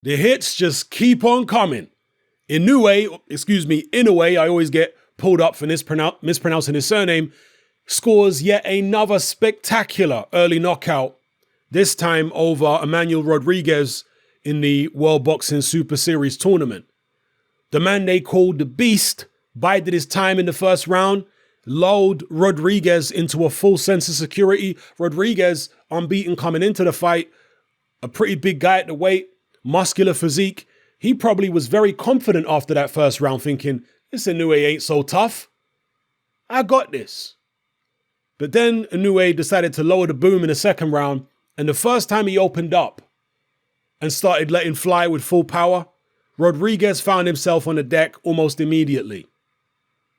The hits just keep on coming. Inoue, I always get pulled up for mispronouncing his surname, scores yet another spectacular early knockout, this time over Emmanuel Rodriguez in the World Boxing Super Series tournament. The man they called the Beast bided his time in the first round, lulled Rodriguez into a full sense of security. Rodriguez, unbeaten coming into the fight, a pretty big guy at the weight, muscular physique. He probably was very confident after that first round, thinking, this Inoue ain't so tough. I got this. But then Inoue decided to lower the boom in the second round, and the first time he opened up and started letting fly with full power, Rodriguez found himself on the deck almost immediately.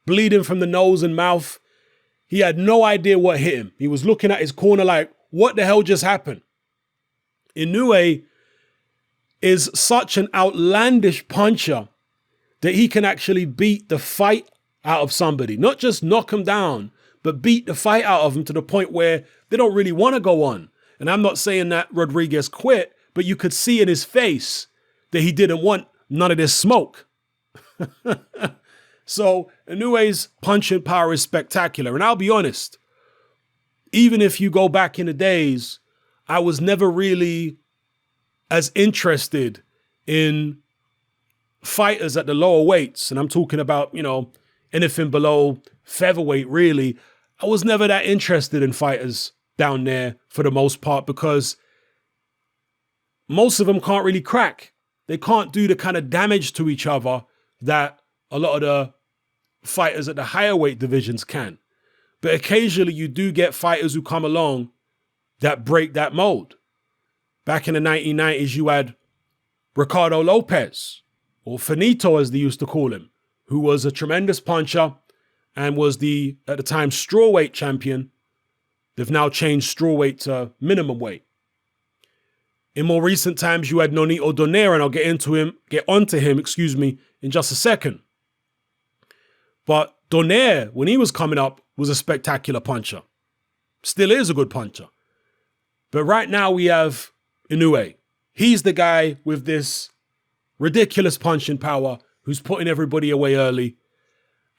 Bleeding from the nose and mouth, he had no idea what hit him. He was looking at his corner like, what the hell just happened? Inoue is such an outlandish puncher that he can actually beat the fight out of somebody. Not just knock him down, but beat the fight out of him to the point where they don't really want to go on. And I'm not saying that Rodriguez quit, but you could see in his face that he didn't want none of this smoke. So Inoue's punching power is spectacular. And I'll be honest, even if you go back in the days, I was never really as interested in fighters at the lower weights. And I'm talking about, anything below featherweight, really. I was never that interested in fighters down there for the most part because most of them can't really crack. They can't do the kind of damage to each other that a lot of the fighters at the higher weight divisions can. But occasionally you do get fighters who come along that break that mold. Back in the 1990s, you had Ricardo Lopez, or Finito as they used to call him, who was a tremendous puncher and was at the time, strawweight champion. They've now changed strawweight to minimum weight. In more recent times, you had Nonito Donaire, and I'll get onto him, in just a second. But Donaire, when he was coming up, was a spectacular puncher. Still is a good puncher. But right now we have Inoue. He's the guy with this ridiculous punching power who's putting everybody away early.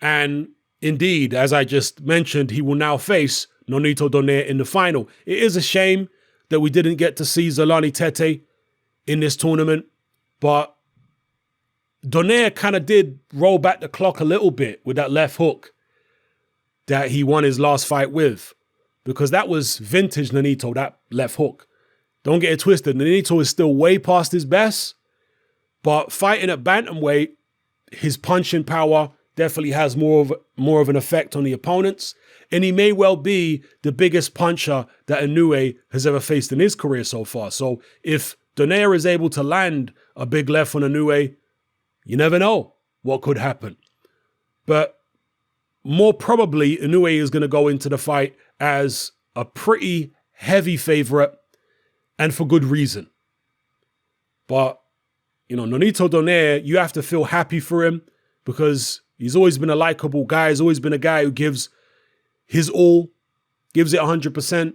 And indeed, as I just mentioned, he will now face Nonito Donaire in the final. It is a shame that we didn't get to see Zolani Tete in this tournament, but Donaire kind of did roll back the clock a little bit with that left hook that he won his last fight with, because that was vintage Nonito, that left hook. Don't get it twisted. Nonito is still way past his best, but fighting at bantamweight, his punching power definitely has more of an effect on the opponents, and he may well be the biggest puncher that Inoue has ever faced in his career so far. So if Donaire is able to land a big left on Inoue, you never know what could happen. But more probably, Inoue is going to go into the fight as a pretty heavy favorite, and for good reason. But, Nonito Donaire, you have to feel happy for him because he's always been a likable guy. He's always been a guy who gives his all, gives it 100%.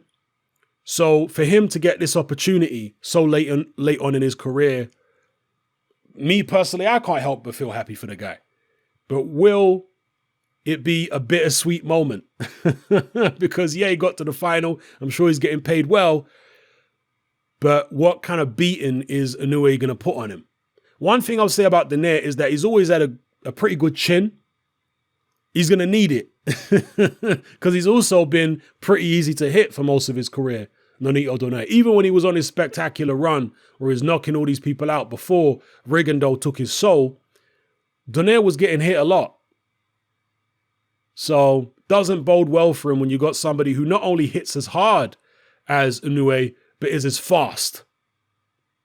So for him to get this opportunity so late on in his career, me personally, I can't help but feel happy for the guy. But will it be a bittersweet moment? Because, he got to the final. I'm sure he's getting paid well. But what kind of beating is Inoue going to put on him? One thing I'll say about Donaire is that he's always had a pretty good chin. He's going to need it because he's also been pretty easy to hit for most of his career, Nonito Donaire. Even when he was on his spectacular run where he's knocking all these people out before Rigondeaux took his soul, Donaire was getting hit a lot. So doesn't bode well for him when you got somebody who not only hits as hard as Inoue, but is as fast.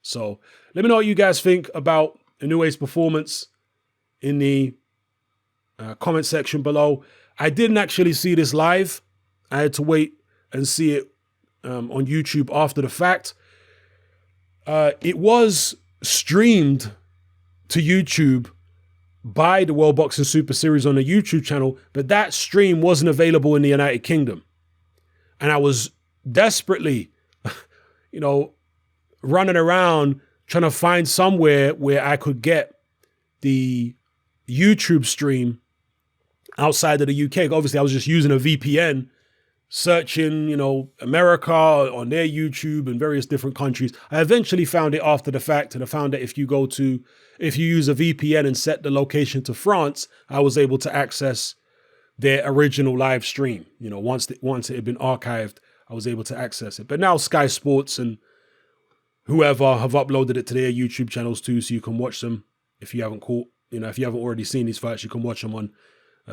So let me know what you guys think about Inoue's performance in the comment section below. I didn't actually see this live. I had to wait and see it on YouTube after the fact. It was streamed to YouTube by the World Boxing Super Series on the YouTube channel, but that stream wasn't available in the United Kingdom. And I was desperately, running around trying to find somewhere where I could get the YouTube stream outside of the UK. Obviously, I was just using a VPN, searching, America on their YouTube and various different countries. I eventually found it after the fact, and I found that if you use a VPN and set the location to France, I was able to access their original live stream. Once it had been archived, I was able to access it. But now Sky Sports and whoever have uploaded it to their YouTube channels too, so you can watch them if you haven't already seen these fights. You can watch them on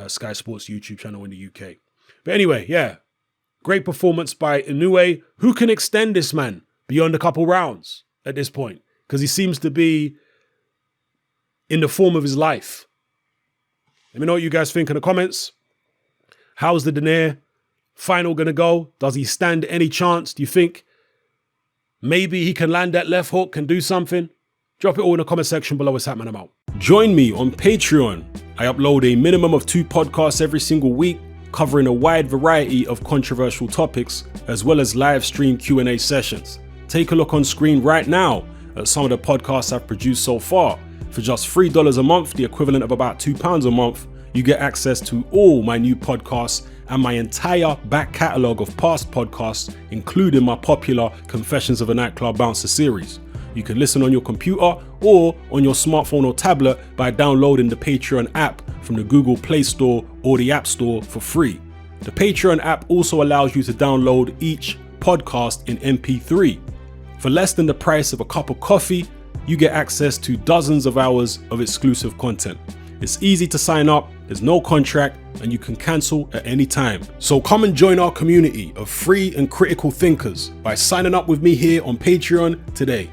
Sky Sports YouTube channel in the UK. But anyway, yeah. Great performance by Inoue. Who can extend this man beyond a couple rounds at this point? Because he seems to be in the form of his life. Let me know what you guys think in the comments. How's the Danair final going to go? Does he stand any chance? Do you think maybe he can land that left hook and do something? Drop it all in the comment section below. It's Hatman, I'm out. Join me on Patreon. I upload a minimum of 2 podcasts every single week, covering a wide variety of controversial topics, as well as live stream Q&A sessions. Take a look on screen right now at some of the podcasts I've produced so far. For just $3 a month, the equivalent of about £2 a month, you get access to all my new podcasts and my entire back catalogue of past podcasts, including my popular Confessions of a Nightclub Bouncer series. You can listen on your computer or on your smartphone or tablet by downloading the Patreon app from the Google Play Store or the App Store for free. The Patreon app also allows you to download each podcast in MP3. For less than the price of a cup of coffee, you get access to dozens of hours of exclusive content. It's easy to sign up, there's no contract, and you can cancel at any time. So come and join our community of free and critical thinkers by signing up with me here on Patreon today.